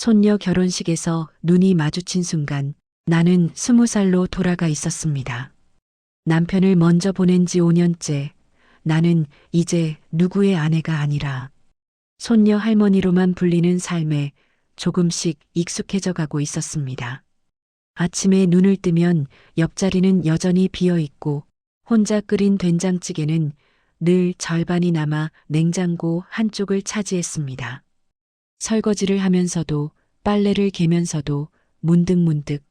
손녀 결혼식에서 눈이 마주친 순간 나는 20살로 돌아가 있었습니다. 남편을 먼저 보낸 지 5년째 나는 이제 누구의 아내가 아니라 손녀 할머니로만 불리는 삶에 조금씩 익숙해져 가고 있었습니다. 아침에 눈을 뜨면 옆자리는 여전히 비어 있고 혼자 끓인 된장찌개는 늘 절반이 남아 냉장고 한쪽을 차지했습니다. 설거지를 하면서도 빨래를 개면서도 문득문득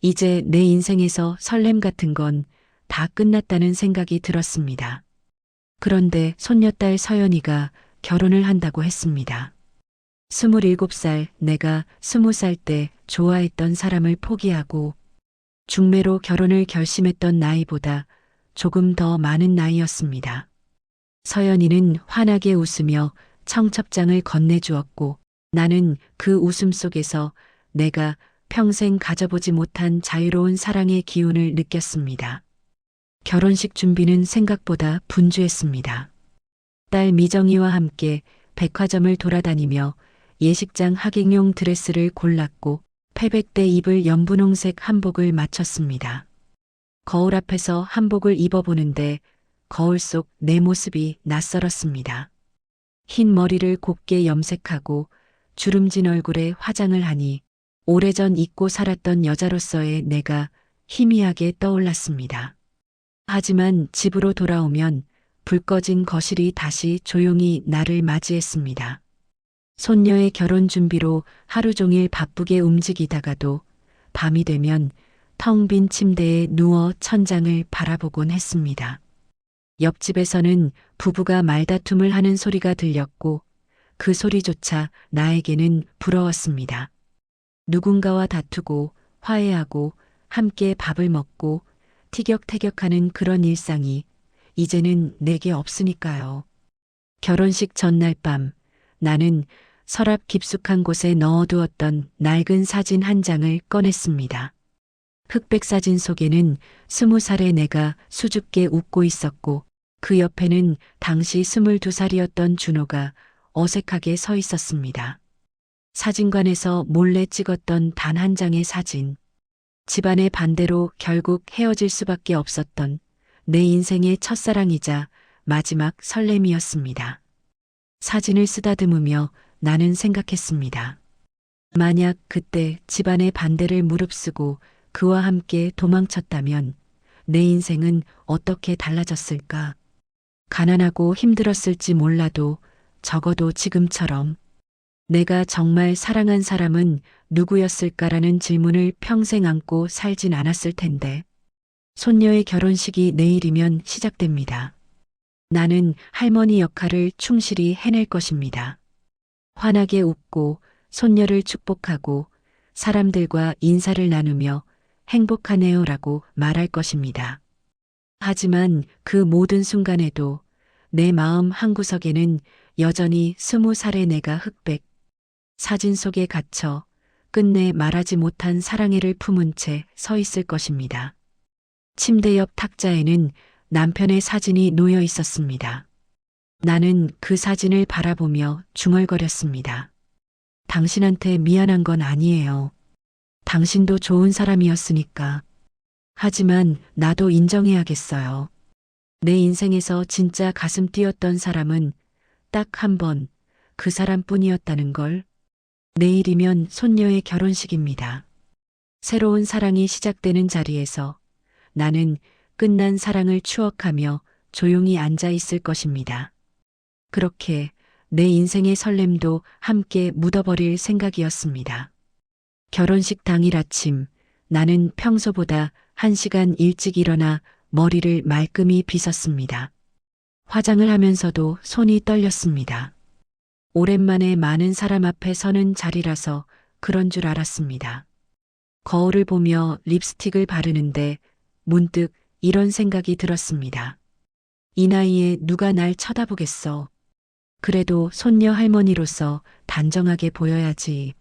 이제 내 인생에서 설렘 같은 건 다 끝났다는 생각이 들었습니다. 그런데 손녀딸 서연이가 결혼을 한다고 했습니다. 27살 내가 20살 때 좋아했던 사람을 포기하고 중매로 결혼을 결심했던 나이보다 조금 더 많은 나이였습니다. 서연이는 환하게 웃으며 청첩장을 건네주었고 나는 그 웃음 속에서 내가 평생 가져보지 못한 자유로운 사랑의 기운을 느꼈습니다. 결혼식 준비는 생각보다 분주했습니다. 딸 미정이와 함께 백화점을 돌아다니며 예식장 하객용 드레스를 골랐고 패백 때 입을 연분홍색 한복을 맞췄습니다. 거울 앞에서 한복을 입어보는데 거울 속 내 모습이 낯설었습니다. 흰 머리를 곱게 염색하고 주름진 얼굴에 화장을 하니 오래전 잊고 살았던 여자로서의 내가 희미하게 떠올랐습니다. 하지만 집으로 돌아오면 불 꺼진 거실이 다시 조용히 나를 맞이했습니다. 손녀의 결혼 준비로 하루 종일 바쁘게 움직이다가도 밤이 되면 텅 빈 침대에 누워 천장을 바라보곤 했습니다. 옆집에서는 부부가 말다툼을 하는 소리가 들렸고 그 소리조차 나에게는 부러웠습니다. 누군가와 다투고 화해하고 함께 밥을 먹고 티격태격하는 그런 일상이 이제는 내게 없으니까요. 결혼식 전날 밤 나는 서랍 깊숙한 곳에 넣어두었던 낡은 사진 한 장을 꺼냈습니다. 흑백 사진 속에는 20살의 내가 수줍게 웃고 있었고 그 옆에는 당시 22살이었던 준호가 어색하게 서 있었습니다. 사진관에서 몰래 찍었던 단 한 장의 사진. 집안의 반대로 결국 헤어질 수밖에 없었던 내 인생의 첫사랑이자 마지막 설렘이었습니다. 사진을 쓰다듬으며 나는 생각했습니다. 만약 그때 집안의 반대를 무릅쓰고 그와 함께 도망쳤다면 내 인생은 어떻게 달라졌을까? 가난하고 힘들었을지 몰라도 적어도 지금처럼 내가 정말 사랑한 사람은 누구였을까라는 질문을 평생 안고 살진 않았을 텐데. 손녀의 결혼식이 내일이면 시작됩니다. 나는 할머니 역할을 충실히 해낼 것입니다. 환하게 웃고 손녀를 축복하고 사람들과 인사를 나누며 행복하네요라고 말할 것입니다. 하지만 그 모든 순간에도 내 마음 한구석에는 여전히 20살의 내가 흑백 사진 속에 갇혀 끝내 말하지 못한 사랑해를 품은 채 서 있을 것입니다. 침대 옆 탁자에는 남편의 사진이 놓여 있었습니다. 나는 그 사진을 바라보며 중얼거렸습니다. 당신한테 미안한 건 아니에요. 당신도 좋은 사람이었으니까. 하지만 나도 인정해야겠어요. 내 인생에서 진짜 가슴 뛰었던 사람은 딱 한 번 그 사람뿐이었다는 걸. 내일이면 손녀의 결혼식입니다. 새로운 사랑이 시작되는 자리에서 나는 끝난 사랑을 추억하며 조용히 앉아 있을 것입니다. 그렇게 내 인생의 설렘도 함께 묻어버릴 생각이었습니다. 결혼식 당일 아침 나는 평소보다 1시간 일찍 일어나 머리를 말끔히 빗었습니다. 화장을 하면서도 손이 떨렸습니다. 오랜만에 많은 사람 앞에 서는 자리라서 그런 줄 알았습니다. 거울을 보며 립스틱을 바르는데 문득 이런 생각이 들었습니다. 이 나이에 누가 날 쳐다보겠어. 그래도 손녀 할머니로서 단정하게 보여야지.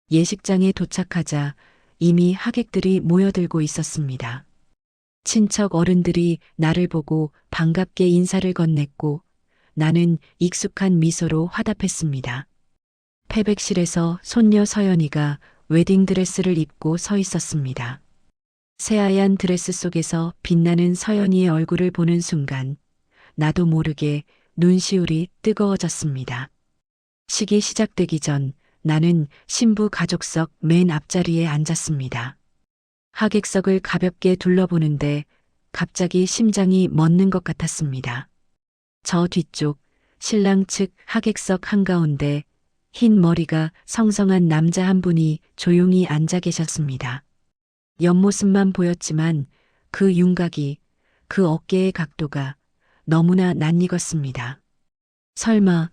예식장에 도착하자 이미 하객들이 모여들고 있었습니다. 친척 어른들이 나를 보고 반갑게 인사를 건넸고 나는 익숙한 미소로 화답했습니다. 패백실에서 손녀 서연이가 웨딩드레스를 입고 서 있었습니다. 새하얀 드레스 속에서 빛나는 서연이의 얼굴을 보는 순간 나도 모르게 눈시울이 뜨거워졌습니다. 식이 시작되기 전 나는 신부 가족석 맨 앞자리에 앉았습니다. 하객석을 가볍게 둘러보는데 갑자기 심장이 멎는 것 같았습니다. 저 뒤쪽 신랑 측 하객석 한가운데 흰 머리가 성성한 남자 한 분이 조용히 앉아 계셨습니다. 옆모습만 보였지만 그 윤곽이, 그 어깨의 각도가 너무나 낯익었습니다. 설마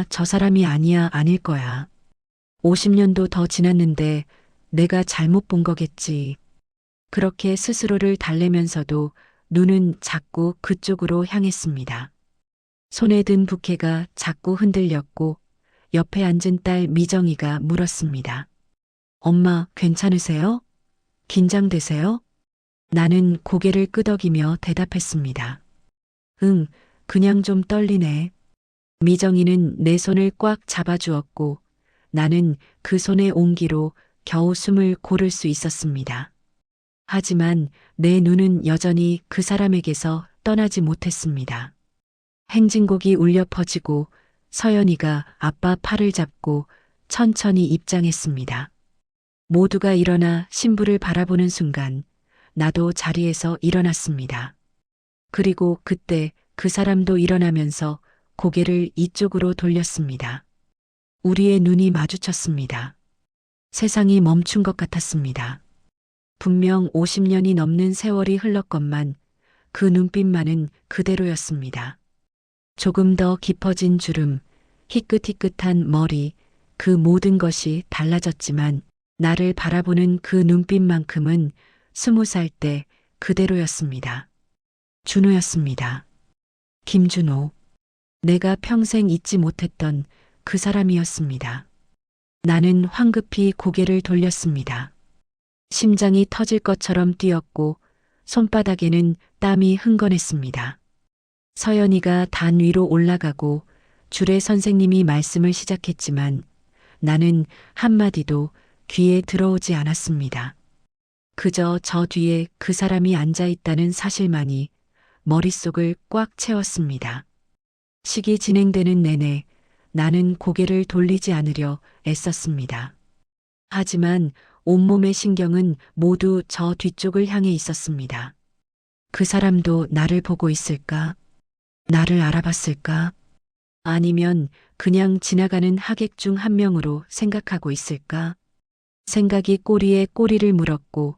저 사람이 아닐 거야. 50년도 더 지났는데 내가 잘못 본 거겠지. 그렇게 스스로를 달래면서도 눈은 자꾸 그쪽으로 향했습니다. 손에 든 부케가 자꾸 흔들렸고 옆에 앉은 딸 미정이가 물었습니다. 엄마, 괜찮으세요? 긴장되세요? 나는 고개를 끄덕이며 대답했습니다. 응, 그냥 좀 떨리네. 미정이는 내 손을 꽉 잡아주었고 나는 그 손의 온기로 겨우 숨을 고를 수 있었습니다. 하지만 내 눈은 여전히 그 사람에게서 떠나지 못했습니다. 행진곡이 울려 퍼지고 서연이가 아빠 팔을 잡고 천천히 입장했습니다. 모두가 일어나 신부를 바라보는 순간 나도 자리에서 일어났습니다. 그리고 그때 그 사람도 일어나면서 고개를 이쪽으로 돌렸습니다. 우리의 눈이 마주쳤습니다. 세상이 멈춘 것 같았습니다. 분명 50년이 넘는 세월이 흘렀건만 그 눈빛만은 그대로였습니다. 조금 더 깊어진 주름, 희끗희끗한 머리, 그 모든 것이 달라졌지만 나를 바라보는 그 눈빛만큼은 20살 때 그대로였습니다. 준호였습니다. 김준호. 내가 평생 잊지 못했던 그 사람이었습니다. 나는 황급히 고개를 돌렸습니다. 심장이 터질 것처럼 뛰었고 손바닥에는 땀이 흥건했습니다. 서연이가 단 위로 올라가고 주례 선생님이 말씀을 시작했지만 나는 한마디도 귀에 들어오지 않았습니다. 그저 저 뒤에 그 사람이 앉아 있다는 사실만이 머릿속을 꽉 채웠습니다. 식이 진행되는 내내 나는 고개를 돌리지 않으려 애썼습니다. 하지만 온몸의 신경은 모두 저 뒤쪽을 향해 있었습니다. 그 사람도 나를 보고 있을까? 나를 알아봤을까? 아니면 그냥 지나가는 하객 중 한 명으로 생각하고 있을까? 생각이 꼬리에 꼬리를 물었고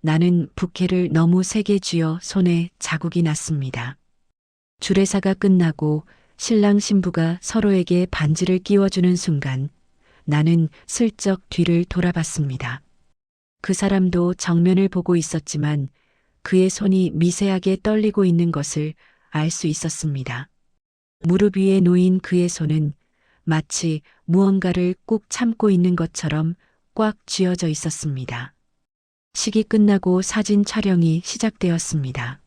나는 부케를 너무 세게 쥐어 손에 자국이 났습니다. 주례사가 끝나고 신랑 신부가 서로에게 반지를 끼워주는 순간 나는 슬쩍 뒤를 돌아봤습니다. 그 사람도 정면을 보고 있었지만 그의 손이 미세하게 떨리고 있는 것을 알 수 있었습니다. 무릎 위에 놓인 그의 손은 마치 무언가를 꾹 참고 있는 것처럼 꽉 쥐어져 있었습니다. 식이 끝나고 사진 촬영이 시작되었습니다.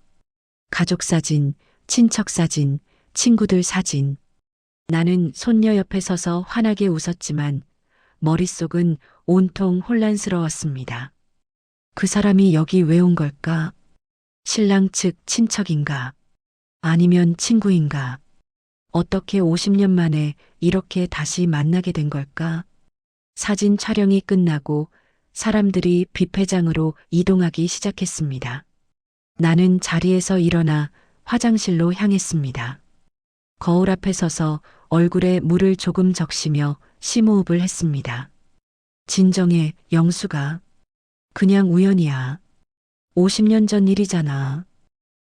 가족 사진, 친척 사진, 친구들 사진. 나는 손녀 옆에 서서 환하게 웃었지만 머릿속은 온통 혼란스러웠습니다. 그 사람이 여기 왜 온 걸까? 신랑 측 친척인가? 아니면 친구인가? 어떻게 50년 만에 이렇게 다시 만나게 된 걸까? 사진 촬영이 끝나고 사람들이 뷔페장으로 이동하기 시작했습니다. 나는 자리에서 일어나 화장실로 향했습니다. 거울 앞에 서서 얼굴에 물을 조금 적시며 심호흡을 했습니다. 진정해, 영수가. 그냥 우연이야. 50년 전 일이잖아.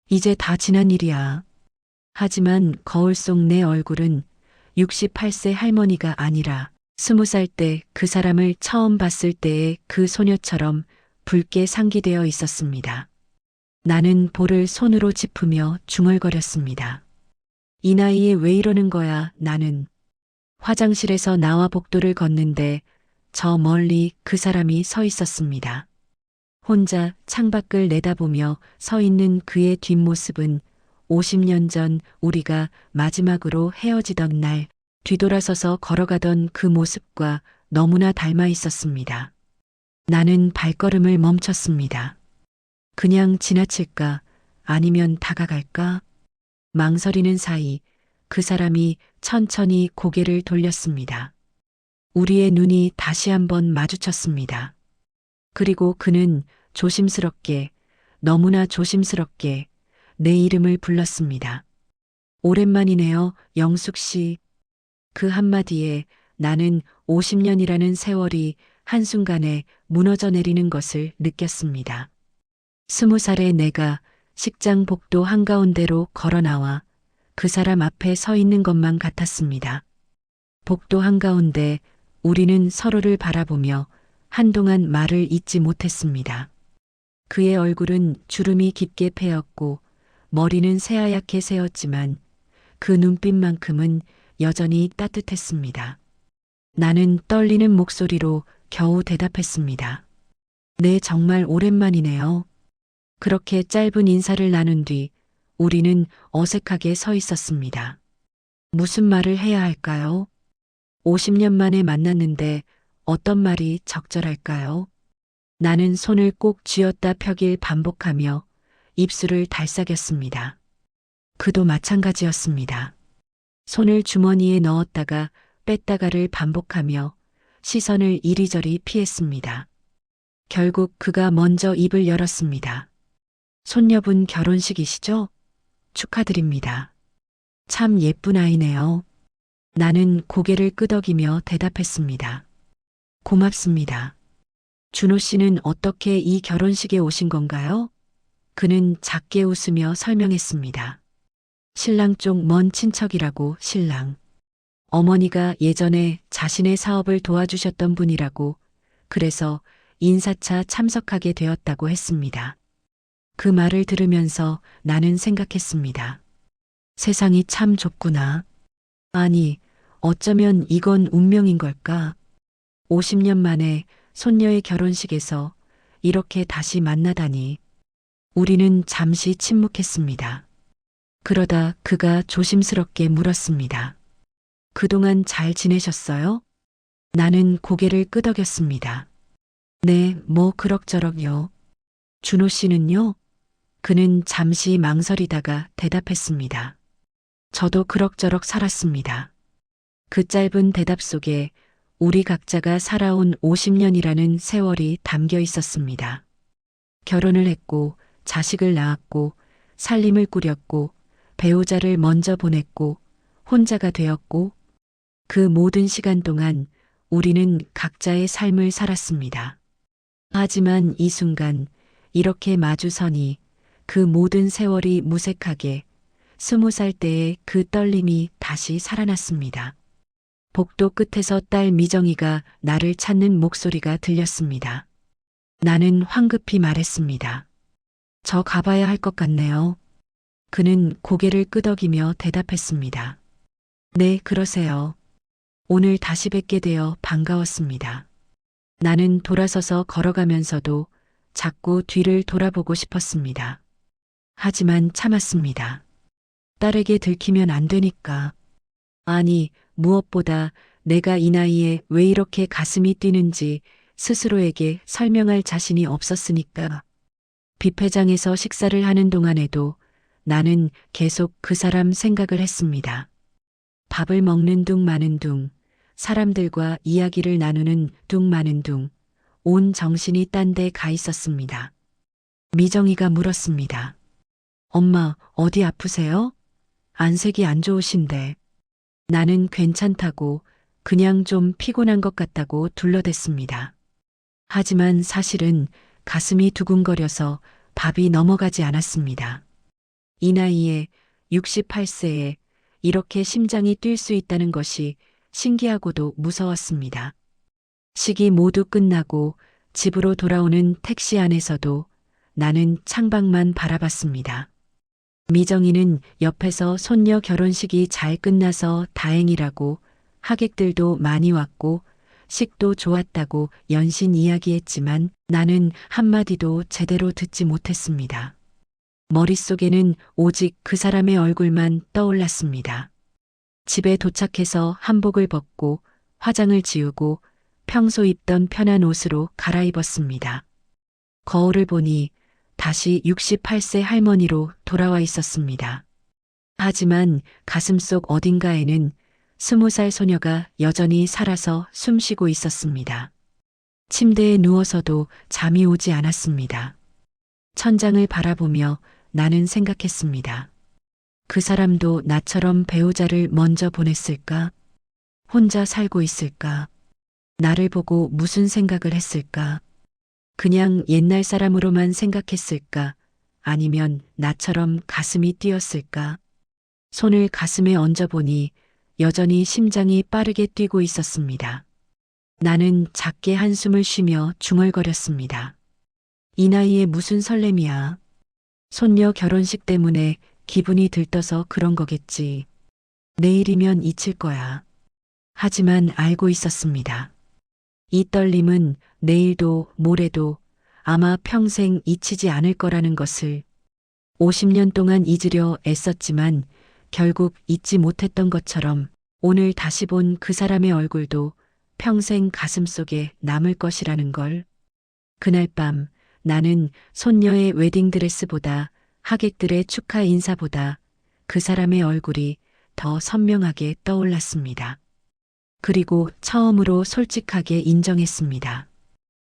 이제 다 지난 일이야. 하지만 거울 속 내 얼굴은 68세 할머니가 아니라 20살 때 그 사람을 처음 봤을 때의 그 소녀처럼 붉게 상기되어 있었습니다. 나는 볼을 손으로 짚으며 중얼거렸습니다. 이 나이에 왜 이러는 거야, 나는. 화장실에서 나와 복도를 걷는데 저 멀리 그 사람이 서 있었습니다. 혼자 창밖을 내다보며 서 있는 그의 뒷모습은 50년 전 우리가 마지막으로 헤어지던 날 뒤돌아서서 걸어가던 그 모습과 너무나 닮아 있었습니다. 나는 발걸음을 멈췄습니다. 그냥 지나칠까? 아니면 다가갈까? 망설이는 사이 그 사람이 천천히 고개를 돌렸습니다. 우리의 눈이 다시 한번 마주쳤습니다. 그리고 그는 조심스럽게, 너무나 조심스럽게 내 이름을 불렀습니다. 오랜만이네요, 영숙 씨. 그 한마디에 나는 50년이라는 세월이 한순간에 무너져 내리는 것을 느꼈습니다. 20살의 내가 식장 복도 한가운데로 걸어 나와 그 사람 앞에 서 있는 것만 같았습니다. 복도 한가운데 우리는 서로를 바라보며 한동안 말을 잇지 못했습니다. 그의 얼굴은 주름이 깊게 패였고 머리는 새하얗게 새었지만 그 눈빛만큼은 여전히 따뜻했습니다. 나는 떨리는 목소리로 겨우 대답했습니다. 네, 정말 오랜만이네요. 그렇게 짧은 인사를 나눈 뒤 우리는 어색하게 서 있었습니다. 무슨 말을 해야 할까요? 50년 만에 만났는데 어떤 말이 적절할까요? 나는 손을 꼭 쥐었다 펴길 반복하며 입술을 달싹였습니다. 그도 마찬가지였습니다. 손을 주머니에 넣었다가 뺐다가를 반복하며 시선을 이리저리 피했습니다. 결국 그가 먼저 입을 열었습니다. 손녀분 결혼식이시죠? 축하드립니다. 참 예쁜 아이네요. 나는 고개를 끄덕이며 대답했습니다. 고맙습니다. 준호 씨는 어떻게 이 결혼식에 오신 건가요? 그는 작게 웃으며 설명했습니다. 신랑 쪽 먼 친척이라고. 신랑. 어머니가 예전에 자신의 사업을 도와주셨던 분이라고. 그래서 인사차 참석하게 되었다고 했습니다. 그 말을 들으면서 나는 생각했습니다. 세상이 참 좁구나. 아니, 어쩌면 이건 운명인 걸까? 50년 만에 손녀의 결혼식에서 이렇게 다시 만나다니. 우리는 잠시 침묵했습니다. 그러다 그가 조심스럽게 물었습니다. 그동안 잘 지내셨어요? 나는 고개를 끄덕였습니다. 네, 뭐 그럭저럭요. 준호 씨는요? 그는 잠시 망설이다가 대답했습니다. 저도 그럭저럭 살았습니다. 그 짧은 대답 속에 우리 각자가 살아온 50년이라는 세월이 담겨 있었습니다. 결혼을 했고, 자식을 낳았고, 살림을 꾸렸고, 배우자를 먼저 보냈고, 혼자가 되었고, 그 모든 시간 동안 우리는 각자의 삶을 살았습니다. 하지만 이 순간 이렇게 마주서니 그 모든 세월이 무색하게 20살 때의 그 떨림이 다시 살아났습니다. 복도 끝에서 딸 미정이가 나를 찾는 목소리가 들렸습니다. 나는 황급히 말했습니다. 저 가봐야 할 것 같네요. 그는 고개를 끄덕이며 대답했습니다. 네, 그러세요. 오늘 다시 뵙게 되어 반가웠습니다. 나는 돌아서서 걸어가면서도 자꾸 뒤를 돌아보고 싶었습니다. 하지만 참았습니다. 딸에게 들키면 안 되니까. 아니, 무엇보다 내가 이 나이에 왜 이렇게 가슴이 뛰는지 스스로에게 설명할 자신이 없었으니까. 뷔페장에서 식사를 하는 동안에도 나는 계속 그 사람 생각을 했습니다. 밥을 먹는 둥 마는 둥, 사람들과 이야기를 나누는 둥 마는 둥, 온 정신이 딴 데 가 있었습니다. 미정이가 물었습니다. 엄마, 어디 아프세요? 안색이 안 좋으신데. 나는 괜찮다고, 그냥 좀 피곤한 것 같다고 둘러댔습니다. 하지만 사실은 가슴이 두근거려서 밥이 넘어가지 않았습니다. 이 나이에 68세에 이렇게 심장이 뛸 수 있다는 것이 신기하고도 무서웠습니다. 식이 모두 끝나고 집으로 돌아오는 택시 안에서도 나는 창밖만 바라봤습니다. 미정이는 옆에서 손녀 결혼식이 잘 끝나서 다행이라고, 하객들도 많이 왔고 식도 좋았다고 연신 이야기했지만 나는 한마디도 제대로 듣지 못했습니다. 머릿속에는 오직 그 사람의 얼굴만 떠올랐습니다. 집에 도착해서 한복을 벗고 화장을 지우고 평소 입던 편한 옷으로 갈아입었습니다. 거울을 보니 다시 68세 할머니로 돌아와 있었습니다. 하지만 가슴속 어딘가에는 20살 소녀가 여전히 살아서 숨쉬고 있었습니다. 침대에 누워서도 잠이 오지 않았습니다. 천장을 바라보며 나는 생각했습니다. 그 사람도 나처럼 배우자를 먼저 보냈을까? 혼자 살고 있을까? 나를 보고 무슨 생각을 했을까? 그냥 옛날 사람으로만 생각했을까? 아니면 나처럼 가슴이 뛰었을까? 손을 가슴에 얹어보니 여전히 심장이 빠르게 뛰고 있었습니다. 나는 작게 한숨을 쉬며 중얼거렸습니다. 이 나이에 무슨 설렘이야. 손녀 결혼식 때문에 기분이 들떠서 그런 거겠지. 내일이면 잊힐 거야. 하지만 알고 있었습니다. 이 떨림은 내일도 모레도 아마 평생 잊히지 않을 거라는 것을. 50년 동안 잊으려 애썼지만 결국 잊지 못했던 것처럼 오늘 다시 본 그 사람의 얼굴도 평생 가슴속에 남을 것이라는 걸. 그날 밤 나는 손녀의 웨딩드레스보다 하객들의 축하 인사보다 그 사람의 얼굴이 더 선명하게 떠올랐습니다. 그리고 처음으로 솔직하게 인정했습니다.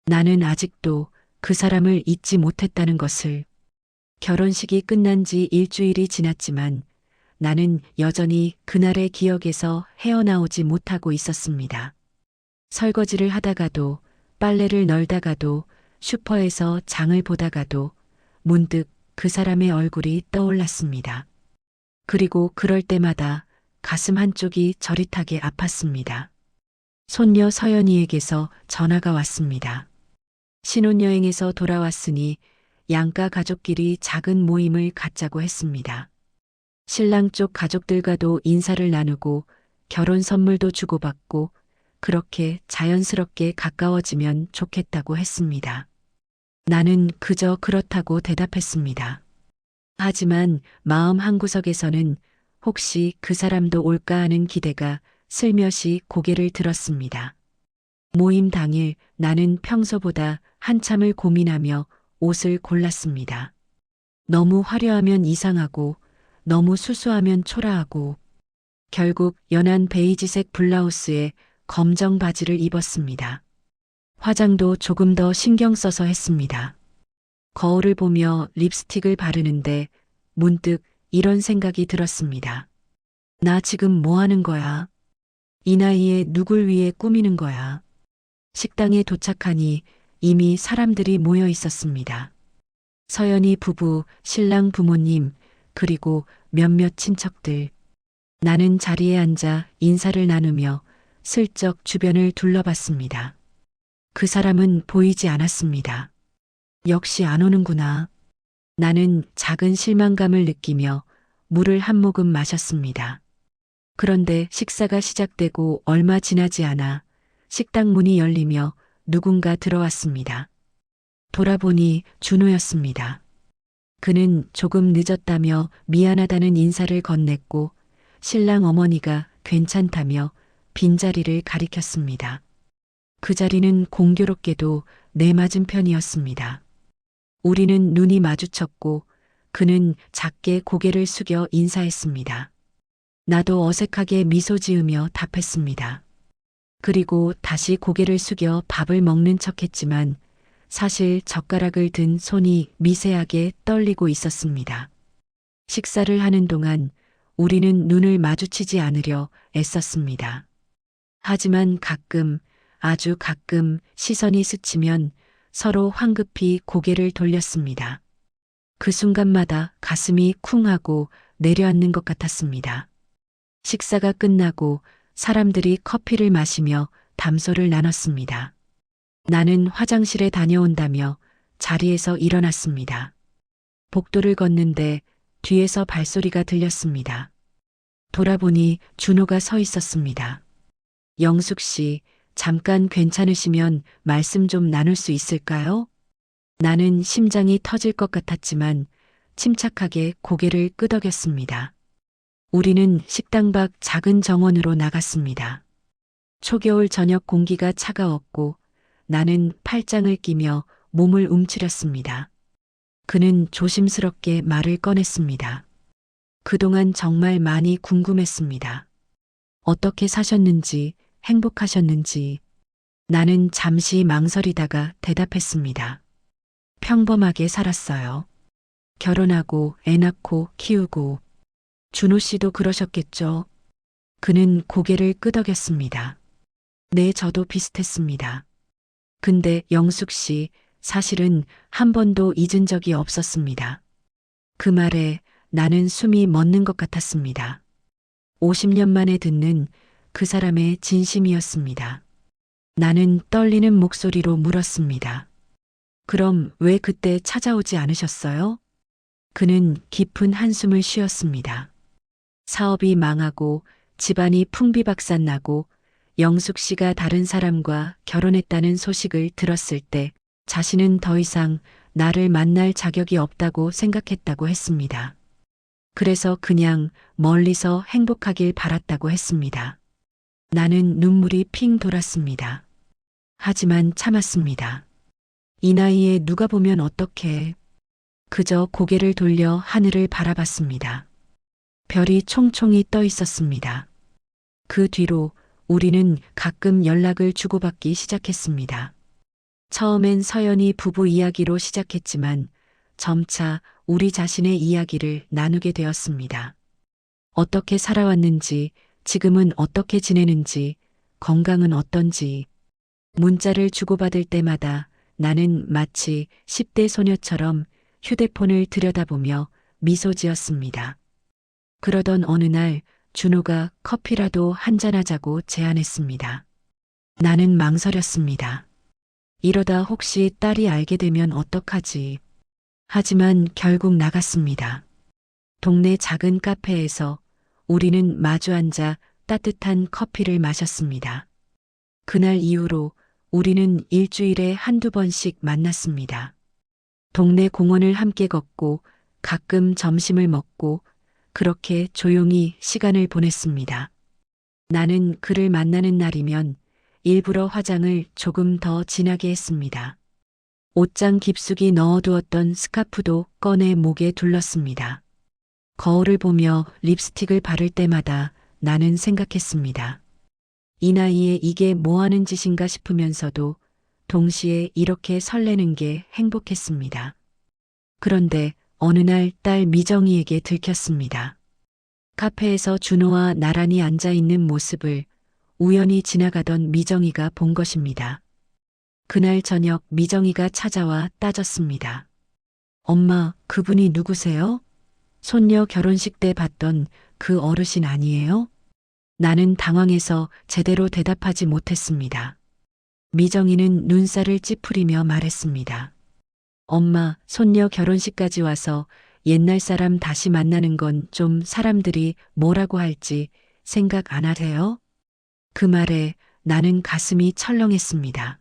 나는 아직도 그 사람을 잊지 못했다는 것을. 결혼식이 끝난 지 일주일이 지났지만 나는 여전히 그날의 기억에서 헤어나오지 못하고 있었습니다. 설거지를 하다가도 빨래를 널다가도 슈퍼에서 장을 보다가도 문득 그 사람의 얼굴이 떠올랐습니다. 그리고 그럴 때마다 가슴 한쪽이 저릿하게 아팠습니다. 손녀 서연이에게서 전화가 왔습니다. 신혼여행에서 돌아왔으니 양가 가족끼리 작은 모임을 갖자고 했습니다. 신랑 쪽 가족들과도 인사를 나누고 결혼 선물도 주고받고 그렇게 자연스럽게 가까워지면 좋겠다고 했습니다. 나는 그저 그렇다고 대답했습니다. 하지만 마음 한구석에서는 혹시 그 사람도 올까 하는 기대가 슬며시 고개를 들었습니다. 모임 당일 나는 평소보다 한참을 고민하며 옷을 골랐습니다. 너무 화려하면 이상하고 너무 수수하면 초라하고 결국 연한 베이지색 블라우스에 검정 바지를 입었습니다. 화장도 조금 더 신경 써서 했습니다. 거울을 보며 립스틱을 바르는데 문득 이런 생각이 들었습니다. 나 지금 뭐 하는 거야? 이 나이에 누굴 위해 꾸미는 거야? 식당에 도착하니 이미 사람들이 모여 있었습니다. 서연이 부부, 신랑 부모님, 그리고 몇몇 친척들. 나는 자리에 앉아 인사를 나누며 슬쩍 주변을 둘러봤습니다. 그 사람은 보이지 않았습니다. 역시 안 오는구나. 나는 작은 실망감을 느끼며 물을 한 모금 마셨습니다. 그런데 식사가 시작되고 얼마 지나지 않아 식당 문이 열리며 누군가 들어왔습니다. 돌아보니 준호였습니다. 그는 조금 늦었다며 미안하다는 인사를 건넸고 신랑 어머니가 괜찮다며 빈자리를 가리켰습니다. 그 자리는 공교롭게도 내 맞은편이었습니다. 우리는 눈이 마주쳤고 그는 작게 고개를 숙여 인사했습니다. 나도 어색하게 미소 지으며 답했습니다. 그리고 다시 고개를 숙여 밥을 먹는 척했지만 사실 젓가락을 든 손이 미세하게 떨리고 있었습니다. 식사를 하는 동안 우리는 눈을 마주치지 않으려 애썼습니다. 하지만 가끔, 아주 가끔 시선이 스치면 서로 황급히 고개를 돌렸습니다. 그 순간마다 가슴이 쿵 하고 내려앉는 것 같았습니다. 식사가 끝나고 사람들이 커피를 마시며 담소를 나눴습니다. 나는 화장실에 다녀온다며 자리에서 일어났습니다. 복도를 걷는데 뒤에서 발소리가 들렸습니다. 돌아보니 준호가 서 있었습니다. 영숙 씨, 잠깐 괜찮으시면 말씀 좀 나눌 수 있을까요? 나는 심장이 터질 것 같았지만 침착하게 고개를 끄덕였습니다. 우리는 식당 밖 작은 정원으로 나갔습니다. 초겨울 저녁 공기가 차가웠고 나는 팔짱을 끼며 몸을 움츠렸습니다. 그는 조심스럽게 말을 꺼냈습니다. 그동안 정말 많이 궁금했습니다. 어떻게 사셨는지, 행복하셨는지. 나는 잠시 망설이다가 대답했습니다. 평범하게 살았어요. 결혼하고 애 낳고 키우고. 준호 씨도 그러셨겠죠? 그는 고개를 끄덕였습니다. 네, 저도 비슷했습니다. 근데 영숙 씨, 사실은 한 번도 잊은 적이 없었습니다. 그 말에 나는 숨이 멎는 것 같았습니다. 50년 만에 듣는 그 사람의 진심이었습니다. 나는 떨리는 목소리로 물었습니다. 그럼 왜 그때 찾아오지 않으셨어요? 그는 깊은 한숨을 쉬었습니다. 사업이 망하고 집안이 풍비박산나고 영숙 씨가 다른 사람과 결혼했다는 소식을 들었을 때 자신은 더 이상 나를 만날 자격이 없다고 생각했다고 했습니다. 그래서 그냥 멀리서 행복하길 바랐다고 했습니다. 나는 눈물이 핑 돌았습니다. 하지만 참았습니다. 이 나이에 누가 보면 어떡해. 그저 고개를 돌려 하늘을 바라봤습니다. 별이 총총히 떠 있었습니다. 그 뒤로 우리는 가끔 연락을 주고받기 시작했습니다. 처음엔 서연이 부부 이야기로 시작했지만 점차 우리 자신의 이야기를 나누게 되었습니다. 어떻게 살아왔는지, 지금은 어떻게 지내는지, 건강은 어떤지. 문자를 주고받을 때마다 나는 마치 10대 소녀처럼 휴대폰을 들여다보며 미소 지었습니다. 그러던 어느 날 준호가 커피라도 한잔하자고 제안했습니다. 나는 망설였습니다. 이러다 혹시 딸이 알게 되면 어떡하지. 하지만 결국 나갔습니다. 동네 작은 카페에서 우리는 마주 앉아 따뜻한 커피를 마셨습니다. 그날 이후로 우리는 일주일에 한두 번씩 만났습니다. 동네 공원을 함께 걷고 가끔 점심을 먹고 그렇게 조용히 시간을 보냈습니다. 나는 그를 만나는 날이면 일부러 화장을 조금 더 진하게 했습니다. 옷장 깊숙이 넣어두었던 스카프도 꺼내 목에 둘렀습니다. 거울을 보며 립스틱을 바를 때마다 나는 생각했습니다. 이 나이에 이게 뭐 하는 짓인가 싶으면서도 동시에 이렇게 설레는 게 행복했습니다. 그런데 어느 날 딸 미정이에게 들켰습니다. 카페에서 준호와 나란히 앉아 있는 모습을 우연히 지나가던 미정이가 본 것입니다. 그날 저녁 미정이가 찾아와 따졌습니다. 엄마, 그분이 누구세요? 손녀 결혼식 때 봤던 그 어르신 아니에요? 나는 당황해서 제대로 대답하지 못했습니다. 미정이는 눈살을 찌푸리며 말했습니다. 엄마, 손녀 결혼식까지 와서 옛날 사람 다시 만나는 건 좀 사람들이 뭐라고 할지 생각 안 하세요? 그 말에 나는 가슴이 철렁했습니다.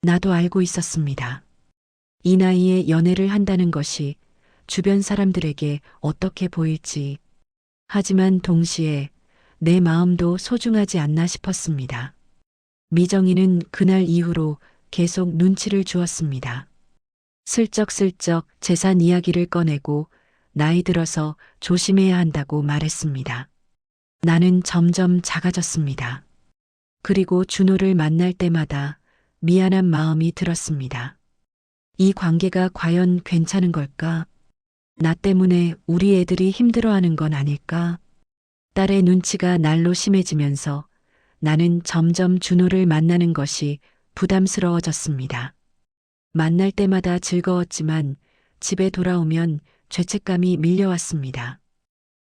나도 알고 있었습니다. 이 나이에 연애를 한다는 것이 주변 사람들에게 어떻게 보일지. 하지만 동시에 내 마음도 소중하지 않나 싶었습니다. 미정이는 그날 이후로 계속 눈치를 주었습니다. 슬쩍슬쩍 재산 이야기를 꺼내고 나이 들어서 조심해야 한다고 말했습니다. 나는 점점 작아졌습니다. 그리고 준호를 만날 때마다 미안한 마음이 들었습니다. 이 관계가 과연 괜찮은 걸까? 나 때문에 우리 애들이 힘들어하는 건 아닐까? 딸의 눈치가 날로 심해지면서 나는 점점 준호를 만나는 것이 부담스러워졌습니다. 만날 때마다 즐거웠지만 집에 돌아오면 죄책감이 밀려왔습니다.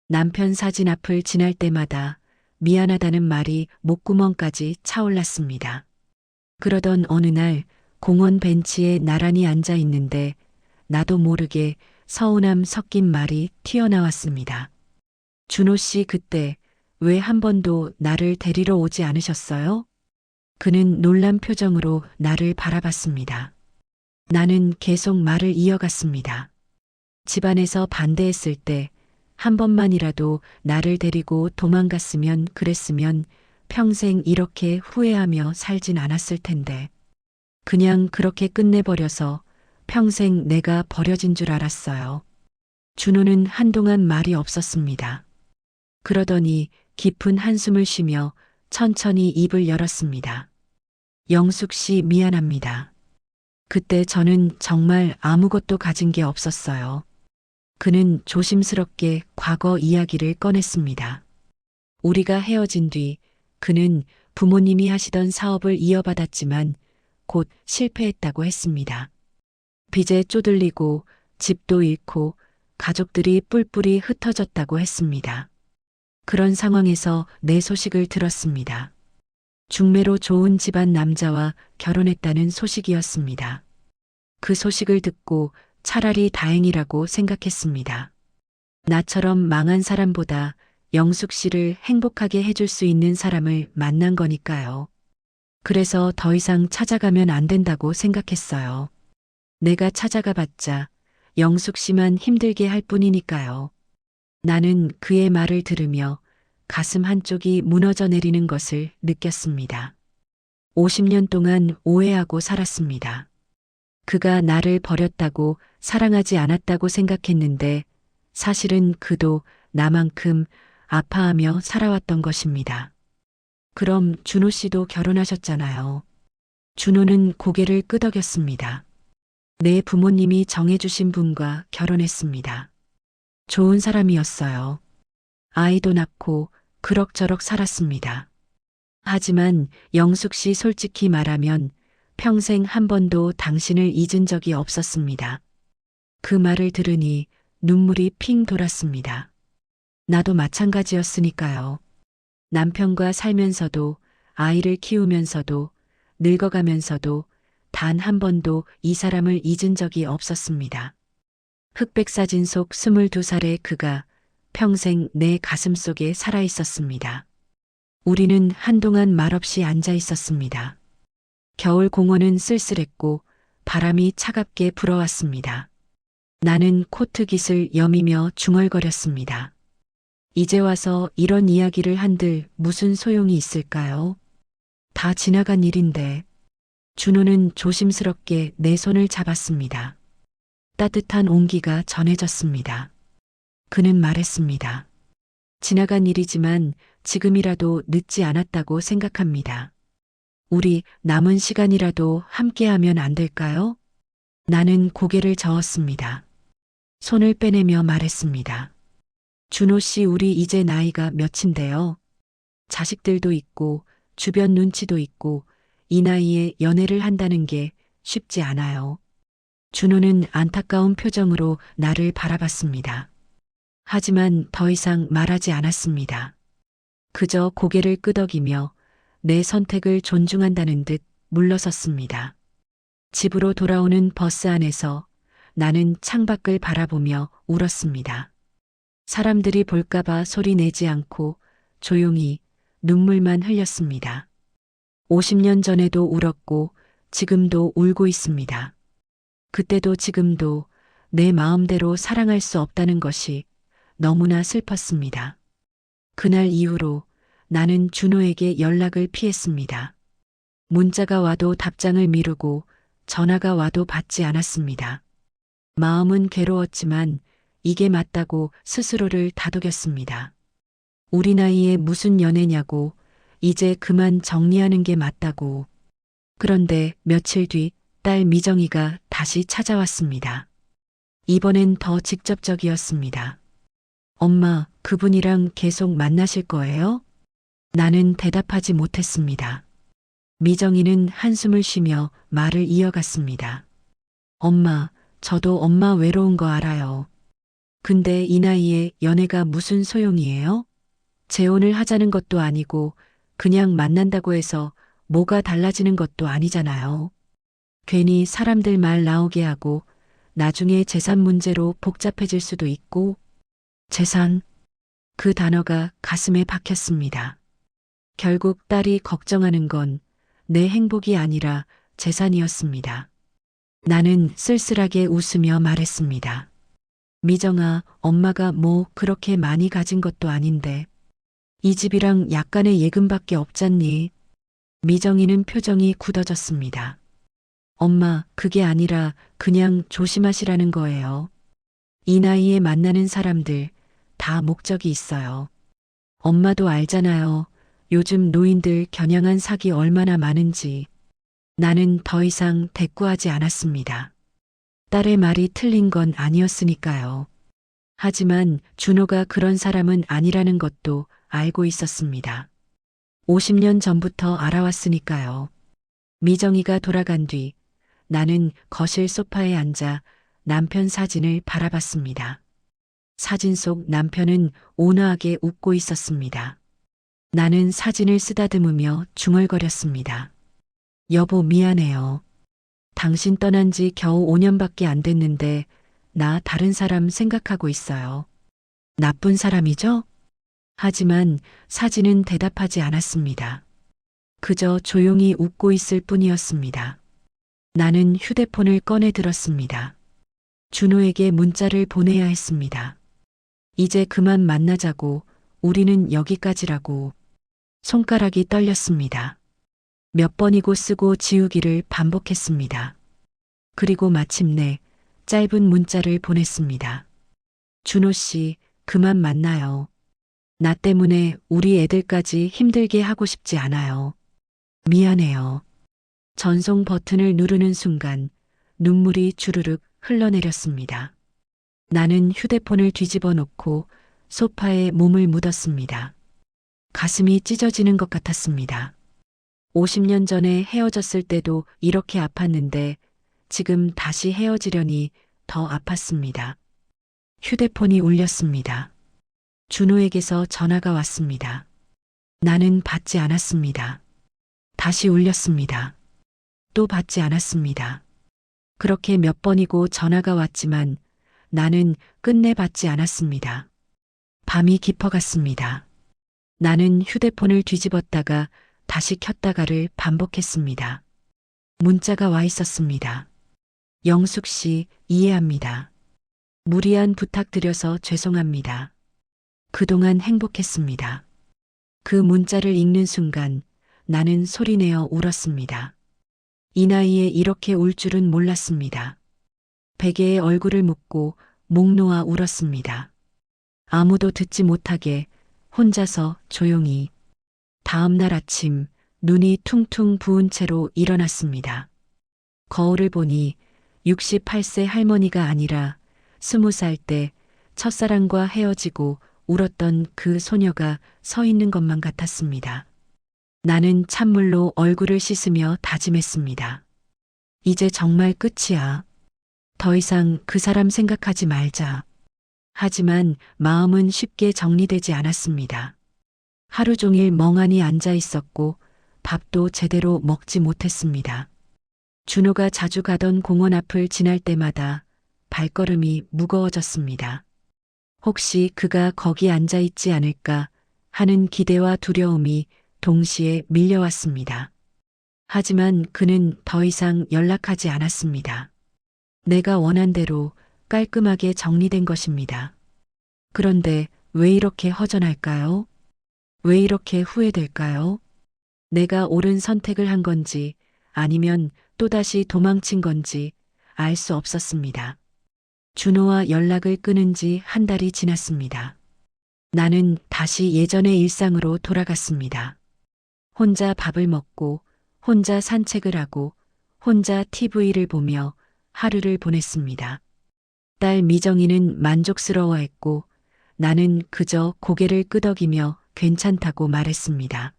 남편 사진 앞을 지날 때마다 미안하다는 말이 목구멍까지 차올랐습니다. 그러던 어느 날 공원 벤치에 나란히 앉아 있는데 나도 모르게 서운함 섞인 말이 튀어나왔습니다. 준호 씨 그때 왜 한 번도 나를 데리러 오지 않으셨어요? 그는 놀란 표정으로 나를 바라봤습니다. 나는 계속 말을 이어갔습니다. 집안에서 반대했을 때 한 번만이라도 나를 데리고 도망갔으면 그랬으면 평생 이렇게 후회하며 살진 않았을 텐데. 그냥 그렇게 끝내버려서 평생 내가 버려진 줄 알았어요. 준호는 한동안 말이 없었습니다. 그러더니 깊은 한숨을 쉬며 천천히 입을 열었습니다. 영숙 씨 미안합니다. 그때 저는 정말 아무것도 가진 게 없었어요. 그는 조심스럽게 과거 이야기를 꺼냈습니다. 우리가 헤어진 뒤 그는 부모님이 하시던 사업을 이어받았지만 곧 실패했다고 했습니다. 빚에 쪼들리고 집도 잃고 가족들이 뿔뿔이 흩어졌다고 했습니다. 그런 상황에서 내 소식을 들었습니다. 중매로 좋은 집안 남자와 결혼했다는 소식이었습니다. 그 소식을 듣고 차라리 다행이라고 생각했습니다. 나처럼 망한 사람보다 영숙 씨를 행복하게 해줄 수 있는 사람을 만난 거니까요. 그래서 더 이상 찾아가면 안 된다고 생각했어요. 내가 찾아가 봤자 영숙 씨만 힘들게 할 뿐이니까요. 나는 그의 말을 들으며 가슴 한쪽이 무너져 내리는 것을 느꼈습니다. 50년 동안 오해하고 살았습니다. 그가 나를 버렸다고 사랑하지 않았다고 생각했는데 사실은 그도 나만큼 아파하며 살아왔던 것입니다. 그럼 준호 씨도 결혼하셨잖아요. 준호는 고개를 끄덕였습니다. 내 부모님이 정해주신 분과 결혼했습니다. 좋은 사람이었어요. 아이도 낳고 그럭저럭 살았습니다. 하지만 영숙 씨 솔직히 말하면 평생 한 번도 당신을 잊은 적이 없었습니다. 그 말을 들으니 눈물이 핑 돌았습니다. 나도 마찬가지였으니까요. 남편과 살면서도 아이를 키우면서도 늙어가면서도 단 한 번도 이 사람을 잊은 적이 없었습니다. 흑백사진 속 22살의 그가 평생 내 가슴 속에 살아 있었습니다. 우리는 한동안 말없이 앉아 있었습니다. 겨울 공원은 쓸쓸했고 바람이 차갑게 불어왔습니다. 나는 코트 깃을 여미며 중얼거렸습니다. 이제 와서 이런 이야기를 한들 무슨 소용이 있을까요? 다 지나간 일인데. 준호는 조심스럽게 내 손을 잡았습니다. 따뜻한 온기가 전해졌습니다. 그는 말했습니다. 지나간 일이지만 지금이라도 늦지 않았다고 생각합니다. 우리 남은 시간이라도 함께하면 안 될까요? 나는 고개를 저었습니다. 손을 빼내며 말했습니다. 준호 씨, 우리 이제 나이가 몇인데요. 자식들도 있고 주변 눈치도 있고 이 나이에 연애를 한다는 게 쉽지 않아요. 준호는 안타까운 표정으로 나를 바라봤습니다. 하지만 더 이상 말하지 않았습니다. 그저 고개를 끄덕이며 내 선택을 존중한다는 듯 물러섰습니다. 집으로 돌아오는 버스 안에서 나는 창밖을 바라보며 울었습니다. 사람들이 볼까봐 소리 내지 않고 조용히 눈물만 흘렸습니다. 50년 전에도 울었고 지금도 울고 있습니다. 그때도 지금도 내 마음대로 사랑할 수 없다는 것이 너무나 슬펐습니다. 그날 이후로 나는 준호에게 연락을 피했습니다. 문자가 와도 답장을 미루고 전화가 와도 받지 않았습니다. 마음은 괴로웠지만 이게 맞다고 스스로를 다독였습니다. 우리 나이에 무슨 연애냐고, 이제 그만 정리하는 게 맞다고. 그런데 며칠 뒤 딸 미정이가 다시 찾아왔습니다. 이번엔 더 직접적이었습니다. 엄마, 그분이랑 계속 만나실 거예요? 나는 대답하지 못했습니다. 미정이는 한숨을 쉬며 말을 이어갔습니다. 엄마, 저도 엄마 외로운 거 알아요. 근데 이 나이에 연애가 무슨 소용이에요? 재혼을 하자는 것도 아니고 그냥 만난다고 해서 뭐가 달라지는 것도 아니잖아요. 괜히 사람들 말 나오게 하고 나중에 재산 문제로 복잡해질 수도 있고. 재산? 그 단어가 가슴에 박혔습니다. 결국 딸이 걱정하는 건 내 행복이 아니라 재산이었습니다. 나는 쓸쓸하게 웃으며 말했습니다. 미정아, 엄마가 뭐 그렇게 많이 가진 것도 아닌데. 이 집이랑 약간의 예금밖에 없잖니. 미정이는 표정이 굳어졌습니다. 엄마, 그게 아니라 그냥 조심하시라는 거예요. 이 나이에 만나는 사람들 다 목적이 있어요. 엄마도 알잖아요. 요즘 노인들 겨냥한 사기 얼마나 많은지. 나는 더 이상 대꾸하지 않았습니다. 딸의 말이 틀린 건 아니었으니까요. 하지만 준호가 그런 사람은 아니라는 것도 알고 있었습니다. 50년 전부터 알아왔으니까요. 미정이가 돌아간 뒤 나는 거실 소파에 앉아 남편 사진을 바라봤습니다. 사진 속 남편은 온화하게 웃고 있었습니다. 나는 사진을 쓰다듬으며 중얼거렸습니다. 여보, 미안해요. 당신 떠난 지 겨우 5년밖에 안 됐는데 나 다른 사람 생각하고 있어요. 나쁜 사람이죠? 하지만 사진은 대답하지 않았습니다. 그저 조용히 웃고 있을 뿐이었습니다. 나는 휴대폰을 꺼내 들었습니다. 준호에게 문자를 보내야 했습니다. 이제 그만 만나자고, 우리는 여기까지라고. 손가락이 떨렸습니다. 몇 번이고 쓰고 지우기를 반복했습니다. 그리고 마침내 짧은 문자를 보냈습니다. 준호 씨, 그만 만나요. 나 때문에 우리 애들까지 힘들게 하고 싶지 않아요. 미안해요. 전송 버튼을 누르는 순간 눈물이 주르륵 흘러내렸습니다. 나는 휴대폰을 뒤집어 놓고 소파에 몸을 묻었습니다. 가슴이 찢어지는 것 같았습니다. 50년 전에 헤어졌을 때도 이렇게 아팠는데 지금 다시 헤어지려니 더 아팠습니다. 휴대폰이 울렸습니다. 준호에게서 전화가 왔습니다. 나는 받지 않았습니다. 다시 울렸습니다. 또 받지 않았습니다. 그렇게 몇 번이고 전화가 왔지만 나는 끝내 받지 않았습니다. 밤이 깊어갔습니다. 나는 휴대폰을 뒤집었다가 다시 켰다가를 반복했습니다. 문자가 와 있었습니다. 영숙 씨, 이해합니다. 무리한 부탁드려서 죄송합니다. 그동안 행복했습니다. 그 문자를 읽는 순간 나는 소리내어 울었습니다. 이 나이에 이렇게 울 줄은 몰랐습니다. 베개에 얼굴을 묻고 목 놓아 울었습니다. 아무도 듣지 못하게 혼자서 조용히. 다음 날 아침 눈이 퉁퉁 부은 채로 일어났습니다. 거울을 보니 68세 할머니가 아니라 20살 때 첫사랑과 헤어지고 울었던 그 소녀가 서 있는 것만 같았습니다. 나는 찬물로 얼굴을 씻으며 다짐했습니다. 이제 정말 끝이야. 더 이상 그 사람 생각하지 말자. 하지만 마음은 쉽게 정리되지 않았습니다. 하루 종일 멍하니 앉아 있었고 밥도 제대로 먹지 못했습니다. 준호가 자주 가던 공원 앞을 지날 때마다 발걸음이 무거워졌습니다. 혹시 그가 거기 앉아 있지 않을까 하는 기대와 두려움이 동시에 밀려왔습니다. 하지만 그는 더 이상 연락하지 않았습니다. 내가 원한 대로 깔끔하게 정리된 것입니다. 그런데 왜 이렇게 허전할까요? 왜 이렇게 후회될까요? 내가 옳은 선택을 한 건지 아니면 또다시 도망친 건지 알 수 없었습니다. 준호와 연락을 끊은 지 한 달이 지났습니다. 나는 다시 예전의 일상으로 돌아갔습니다. 혼자 밥을 먹고 혼자 산책을 하고 혼자 TV를 보며 하루를 보냈습니다. 딸 미정이는 만족스러워했고 나는 그저 고개를 끄덕이며 괜찮다고 말했습니다.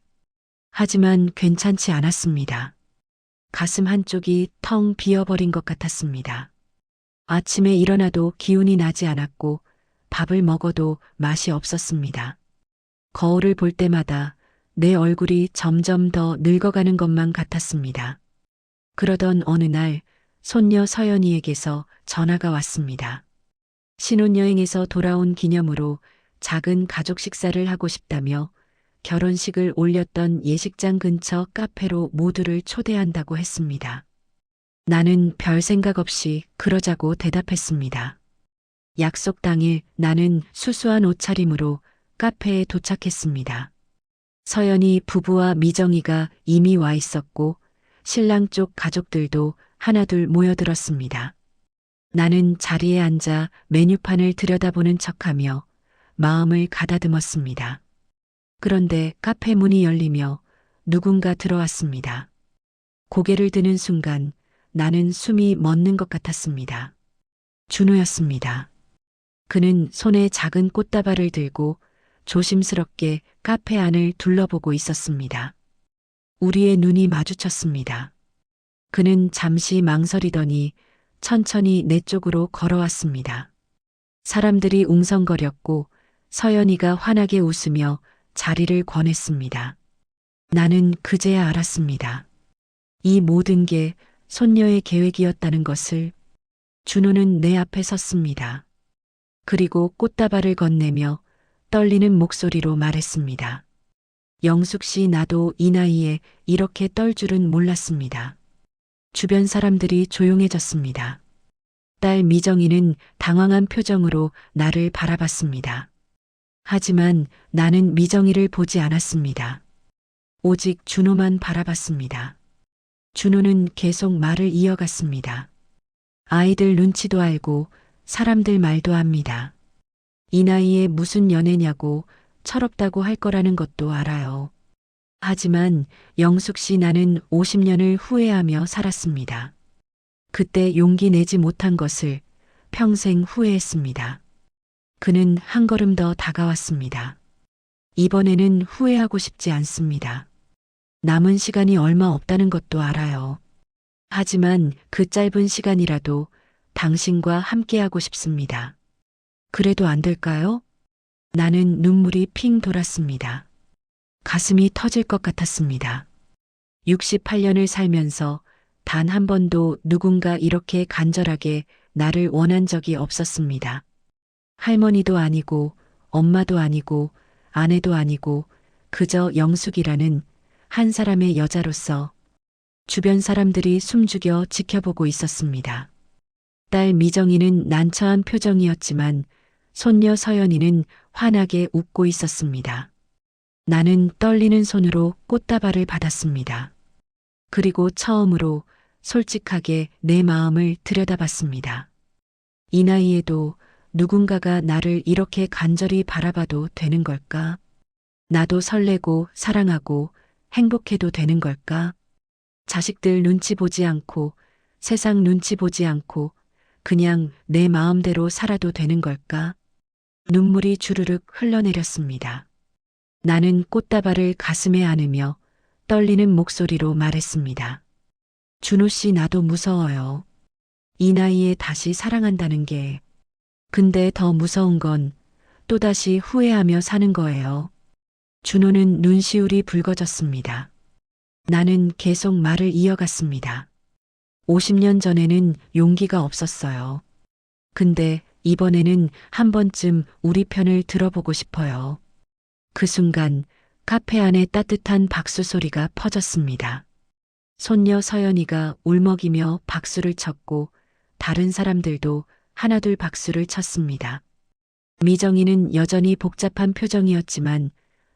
하지만 괜찮지 않았습니다. 가슴 한쪽이 텅 비어버린 것 같았습니다. 아침에 일어나도 기운이 나지 않았고 밥을 먹어도 맛이 없었습니다. 거울을 볼 때마다 내 얼굴이 점점 더 늙어가는 것만 같았습니다. 그러던 어느 날 손녀 서연이에게서 전화가 왔습니다. 신혼여행에서 돌아온 기념으로 작은 가족 식사를 하고 싶다며 결혼식을 올렸던 예식장 근처 카페로 모두를 초대한다고 했습니다. 나는 별 생각 없이 그러자고 대답했습니다. 약속 당일 나는 수수한 옷차림으로 카페에 도착했습니다. 서연이 부부와 미정이가 이미 와 있었고 신랑 쪽 가족들도 하나둘 모여들었습니다. 나는 자리에 앉아 메뉴판을 들여다보는 척하며 마음을 가다듬었습니다. 그런데 카페 문이 열리며 누군가 들어왔습니다. 고개를 드는 순간 나는 숨이 멎는 것 같았습니다. 준호였습니다. 그는 손에 작은 꽃다발을 들고 조심스럽게 카페 안을 둘러보고 있었습니다. 우리의 눈이 마주쳤습니다. 그는 잠시 망설이더니 천천히 내 쪽으로 걸어왔습니다. 사람들이 웅성거렸고 서연이가 환하게 웃으며 자리를 권했습니다. 나는 그제야 알았습니다. 이 모든 게 손녀의 계획이었다는 것을. 준호는 내 앞에 섰습니다. 그리고 꽃다발을 건네며 떨리는 목소리로 말했습니다. 영숙 씨, 나도 이 나이에 이렇게 떨 줄은 몰랐습니다. 주변 사람들이 조용해졌습니다. 딸 미정이는 당황한 표정으로 나를 바라봤습니다. 하지만 나는 미정이를 보지 않았습니다. 오직 준호만 바라봤습니다. 준호는 계속 말을 이어갔습니다. 아이들 눈치도 알고 사람들 말도 합니다. 이 나이에 무슨 연애냐고 철없다고 할 거라는 것도 알아요. 하지만 영숙 씨, 나는 50년을 후회하며 살았습니다. 그때 용기 내지 못한 것을 평생 후회했습니다. 그는 한 걸음 더 다가왔습니다. 이번에는 후회하고 싶지 않습니다. 남은 시간이 얼마 없다는 것도 알아요. 하지만 그 짧은 시간이라도 당신과 함께하고 싶습니다. 그래도 안 될까요? 나는 눈물이 핑 돌았습니다. 가슴이 터질 것 같았습니다. 68년을 살면서 단 한 번도 누군가 이렇게 간절하게 나를 원한 적이 없었습니다. 할머니도 아니고 엄마도 아니고 아내도 아니고 그저 영숙이라는 한 사람의 여자로서. 주변 사람들이 숨죽여 지켜보고 있었습니다. 딸 미정이는 난처한 표정이었지만 손녀 서연이는 환하게 웃고 있었습니다. 나는 떨리는 손으로 꽃다발을 받았습니다. 그리고 처음으로 솔직하게 내 마음을 들여다봤습니다. 이 나이에도 누군가가 나를 이렇게 간절히 바라봐도 되는 걸까? 나도 설레고 사랑하고 행복해도 되는 걸까? 자식들 눈치 보지 않고 세상 눈치 보지 않고 그냥 내 마음대로 살아도 되는 걸까? 눈물이 주르륵 흘러내렸습니다. 나는 꽃다발을 가슴에 안으며 떨리는 목소리로 말했습니다. 준호 씨, 나도 무서워요. 이 나이에 다시 사랑한다는 게. 근데 더 무서운 건 또다시 후회하며 사는 거예요. 준호는 눈시울이 붉어졌습니다. 나는 계속 말을 이어갔습니다. 50년 전에는 용기가 없었어요. 근데 이번에는 한 번쯤 우리 편을 들어보고 싶어요. 그 순간 카페 안에 따뜻한 박수 소리가 퍼졌습니다. 손녀 서연이가 울먹이며 박수를 쳤고 다른 사람들도 하나둘 박수를 쳤습니다. 미정이는 여전히 복잡한 표정이었지만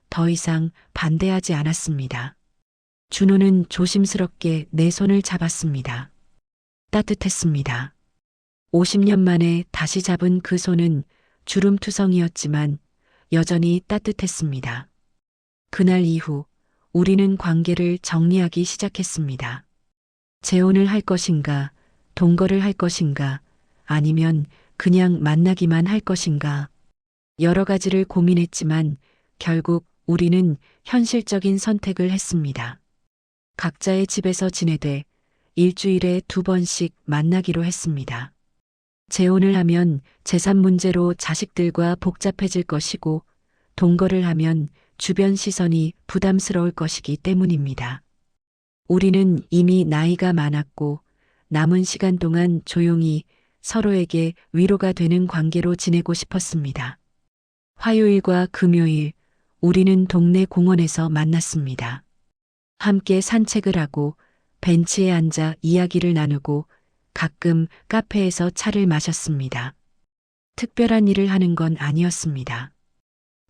더 이상 반대하지 않았습니다. 준호는 조심스럽게 내 손을 잡았습니다. 따뜻했습니다. 50년 만에 다시 잡은 그 손은 주름투성이었지만 여전히 따뜻했습니다. 그날 이후 우리는 관계를 정리하기 시작했습니다. 재혼을 할 것인가, 동거를 할 것인가, 아니면 그냥 만나기만 할 것인가. 여러 가지를 고민했지만 결국 우리는 현실적인 선택을 했습니다. 각자의 집에서 지내되 일주일에 2번씩 만나기로 했습니다. 재혼을 하면 재산 문제로 자식들과 복잡해질 것이고 동거를 하면 주변 시선이 부담스러울 것이기 때문입니다. 우리는 이미 나이가 많았고 남은 시간 동안 조용히 서로에게 위로가 되는 관계로 지내고 싶었습니다. 화요일과 금요일 우리는 동네 공원에서 만났습니다. 함께 산책을 하고 벤치에 앉아 이야기를 나누고 가끔 카페에서 차를 마셨습니다. 특별한 일을 하는 건 아니었습니다.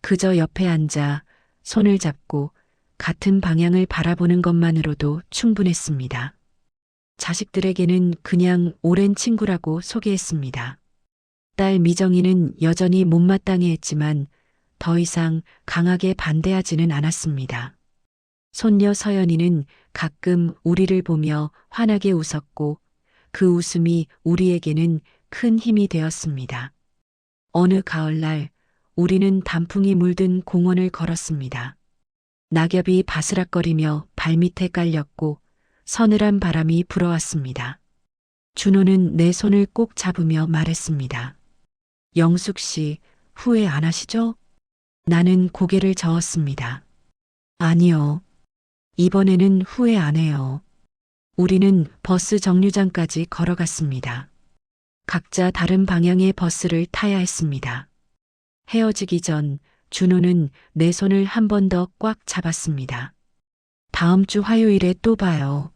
그저 옆에 앉아 손을 잡고 같은 방향을 바라보는 것만으로도 충분했습니다. 자식들에게는 그냥 오랜 친구라고 소개했습니다. 딸 미정이는 여전히 못마땅해 했지만 더 이상 강하게 반대하지는 않았습니다. 손녀 서연이는 가끔 우리를 보며 환하게 웃었고 그 웃음이 우리에게는 큰 힘이 되었습니다. 어느 가을날 우리는 단풍이 물든 공원을 걸었습니다. 낙엽이 바스락거리며 발밑에 깔렸고 서늘한 바람이 불어왔습니다. 준호는 내 손을 꼭 잡으며 말했습니다. 영숙 씨, 후회 안 하시죠? 나는 고개를 저었습니다. 아니요. 이번에는 후회 안 해요. 우리는 버스 정류장까지 걸어갔습니다. 각자 다른 방향의 버스를 타야 했습니다. 헤어지기 전 준호는 내 손을 한 번 더 꽉 잡았습니다. 다음 주 화요일에 또 봐요.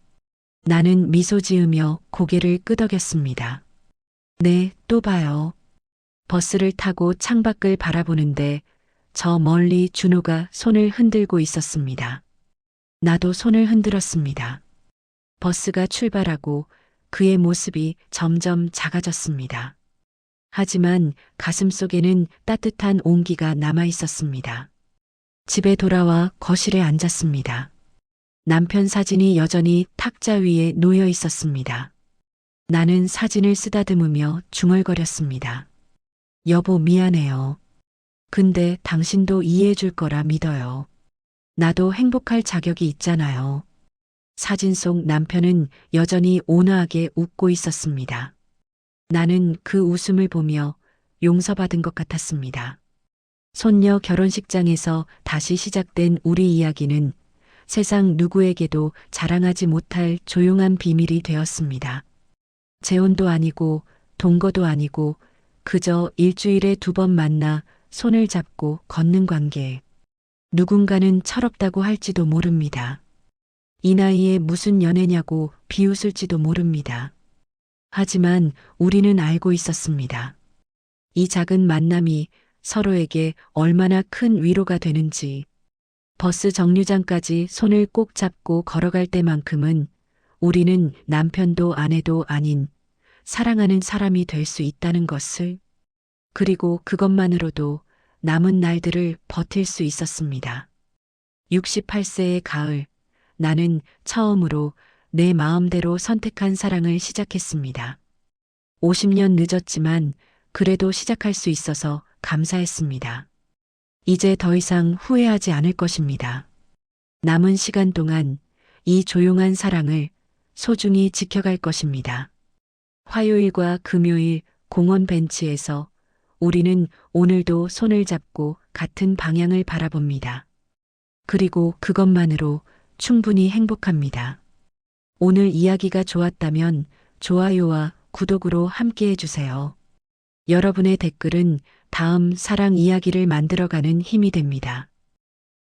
나는 미소 지으며 고개를 끄덕였습니다. 네, 또 봐요. 버스를 타고 창밖을 바라보는데 저 멀리 준호가 손을 흔들고 있었습니다. 나도 손을 흔들었습니다. 버스가 출발하고 그의 모습이 점점 작아졌습니다. 하지만 가슴속에는 따뜻한 온기가 남아 있었습니다. 집에 돌아와 거실에 앉았습니다. 남편 사진이 여전히 탁자 위에 놓여 있었습니다. 나는 사진을 쓰다듬으며 중얼거렸습니다. 여보, 미안해요. 근데 당신도 이해해 줄 거라 믿어요. 나도 행복할 자격이 있잖아요. 사진 속 남편은 여전히 온화하게 웃고 있었습니다. 나는 그 웃음을 보며 용서받은 것 같았습니다. 손녀 결혼식장에서 다시 시작된 우리 이야기는 세상 누구에게도 자랑하지 못할 조용한 비밀이 되었습니다. 재혼도 아니고 동거도 아니고 그저 일주일에 2번 만나 손을 잡고 걷는 관계. 누군가는 철없다고 할지도 모릅니다. 이 나이에 무슨 연애냐고 비웃을지도 모릅니다. 하지만 우리는 알고 있었습니다. 이 작은 만남이 서로에게 얼마나 큰 위로가 되는지. 버스 정류장까지 손을 꼭 잡고 걸어갈 때만큼은 우리는 남편도 아내도 아닌 사랑하는 사람이 될 수 있다는 것을, 그리고 그것만으로도 남은 날들을 버틸 수 있었습니다. 68세의 가을, 나는 처음으로 내 마음대로 선택한 사랑을 시작했습니다. 50년 늦었지만 그래도 시작할 수 있어서 감사했습니다. 이제 더 이상 후회하지 않을 것입니다. 남은 시간 동안 이 조용한 사랑을 소중히 지켜갈 것입니다. 화요일과 금요일 공원 벤치에서 우리는 오늘도 손을 잡고 같은 방향을 바라봅니다. 그리고 그것만으로 충분히 행복합니다. 오늘 이야기가 좋았다면 좋아요와 구독으로 함께 해주세요. 여러분의 댓글은 다음 사랑 이야기를 만들어가는 힘이 됩니다.